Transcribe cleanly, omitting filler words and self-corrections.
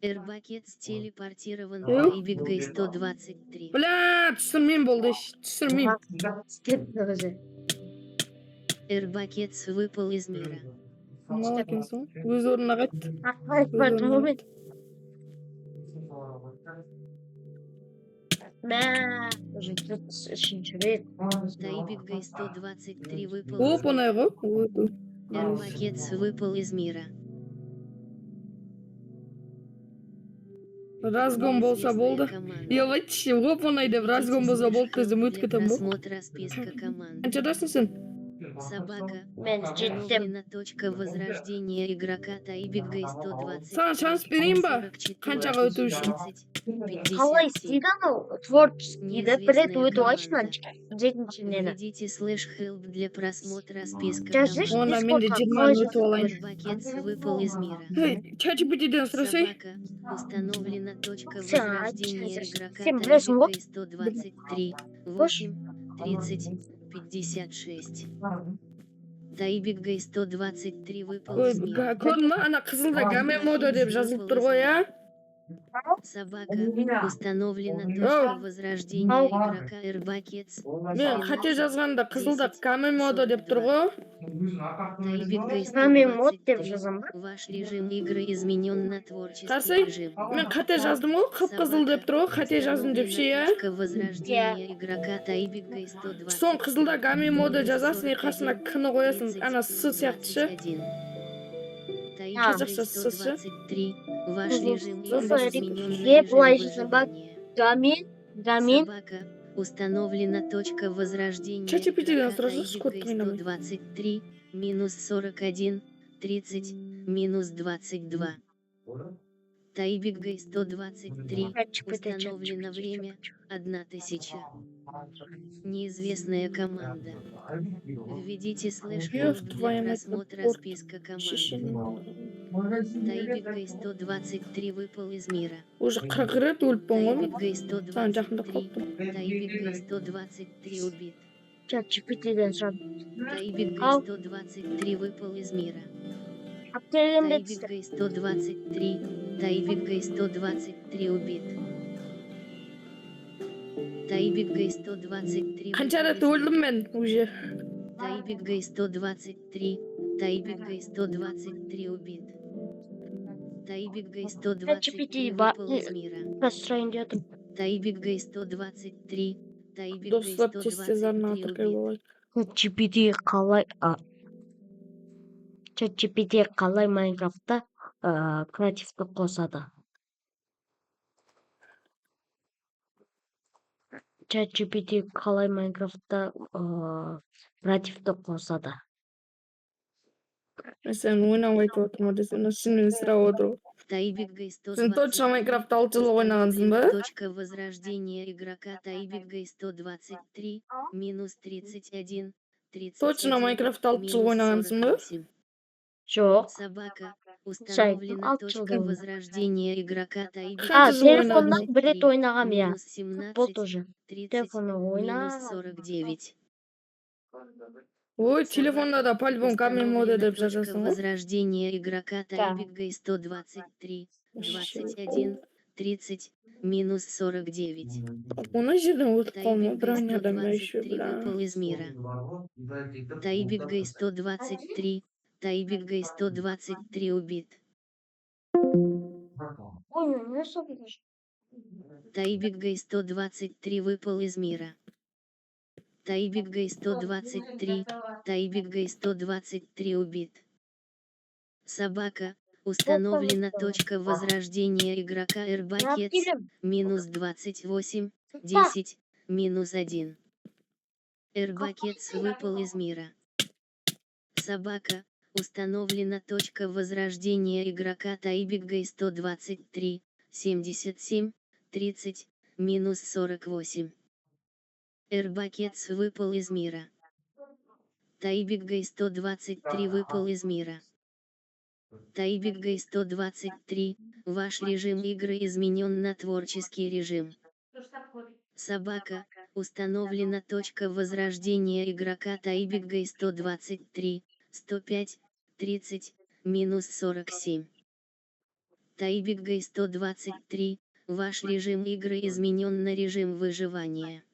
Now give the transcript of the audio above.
Эрбакетс телепортирован к Yok. Тайбиггай 123. Бля, түсірмеймін болды, түсірмеймін. Эрбакетс выпал из мира. Мал екенсің. Өз орнына қайт. Өз орнына қайт. Тайбиггай 123 выпал из Оп, оңай мира. ғой. Эрбакетс выпал из мира. Разгон болса болды. Команда. Я айтшы, оп, оңай деп разгон болса болды десем Для өткетем бұл. просмотра списка команд. Қаншадасың сен? Собака. Установлена точка возрождения игрока Тайбиггай 120. Саған шанс берейін ба? Қаншаға өту үшін? Қалай істейді анау творческийді бір рет өтіп алайыншы мынаны жетінші нені. Введите слэш help для просмотра списка Жаздыш, команд. Онда мен де Дискордқа 20 қалай өтіп алайын. Эрбакетс выпал из мира. ChatGPT-ден сұрасай. Собака. Установлена точка Сен возрождения айтшы, игрока сен білесің ғой. Тайбиггай 123. 8, 30, 56. Тайбиггай 123 выпал Ой, из мира. көрдің ма? Ана қызылда гамме мода деп жазылып тұр ғой, а? Собака. Установлена точка возрождения игрока Эрбакетс. Мен қате жазғанда қызылда гамме мода деп тұр ғой. Тайбиггай Гамме мод деп 123. жазам ба? Ваш режим игры изменен на творческий Қарсы? режим. Мен қате жаздым ғой, қып-қызыл деп тұр ғой, қате жаздым деп ше, а? Точка возрождения игрока Тайбиггай 120. Соң қызылда гамме мода жазасың, и қасына к-ні қоясың, ана с сияқты ше. Тайбиггай 123. Ваш режим игры Сосын изменен на не былай режим жазам ба? выживания. Гамин. Собака. Установлена точка возрождения ChatGPT-ден игрока сұрасайшы, код Тайбиггай қинамай. 123, минус 41, 30, минус 22. Тайбиггай 123. Установлено время 1000. Неизвестная команда. Введите слэш Ёб help для твою мать, просмотра вот списка Шешен. команд. Тайбиггай 123 выпал из мира. Уже 40 рет өліп болған ғой мен. Тайбиггай Саған жақында 123. қалыппын. Тайбиггай 123 убит. ChatGPT-ден сұрап. Тайбиггай 123 выпал из мира. Аптелемет. Тайбиггай 123. Тайбиггай 123 убит. Тайбиггай 123. Қанша рет өлдім мен уже. Тайбиггай 123. Тайбиггай 123 убит. Тайбиггай 123 выпал из мира. Настроен дедім. Тайбиггай 123. Тайбиггай Достап тесте зарна 123 атыркай убит. болай. ChatGPT қалай ChatGPT қалай Майнкрафтта креативті қосады? ChatGPT қалай Майнкрафтта креативті қосады? Мен сен ойнап айтып отырмын десем, шынымен сұрап отыр ғой. Тайбиггай Сен 123. точно Майнкрафт 6 жыл ойнағансың ба? Точка возрождения игрока Тайбиггай 123, минус 31, 31, Точно Майнкрафт 6 жыл ойнағансың ба? 48. Жоқ. Собака. Установлена алты точка жылдан. возрождения игрока Тайбиггай. Қанша жыл Телефоннан ойнадың? бір рет ойнағам, иә. Минус 17, Бұл тоже. 30, Телефоннан минус ойна. 49. Ой, телефонда да по-любому гамме мода деп Точка жазасың ғой. возрождения игрока Тайбиггай 123, 21, 30, минус 49. Оны жерден өтіп қалма, Тайбиггай броняда ма еще, 123 бля. выпал из мира. Тайбиггай 123. Тайбиггай 123 убит. Ой, не собираешь. Тайбиггай 123 выпал из мира. Тайбиггай 123. Тайбиггай 123 убит. Собака. Установлена точка возрождения игрока Эрбакетс. Минус 28, 10, минус 1. Эрбакетс выпал из мира. Собака. Установлена точка возрождения игрока Тайбиггай 123, 77, 30, минус 48. Эрбакетс выпал из мира. Тайбиггай 123 выпал из мира. Тайбиггай 123, ваш режим игры изменен на творческий режим. Собака. Установлена точка возрождения игрока Тайбиггай 123, 105, 30, минус 47. Тайбиггай 123. Ваш режим игры изменен на режим выживания.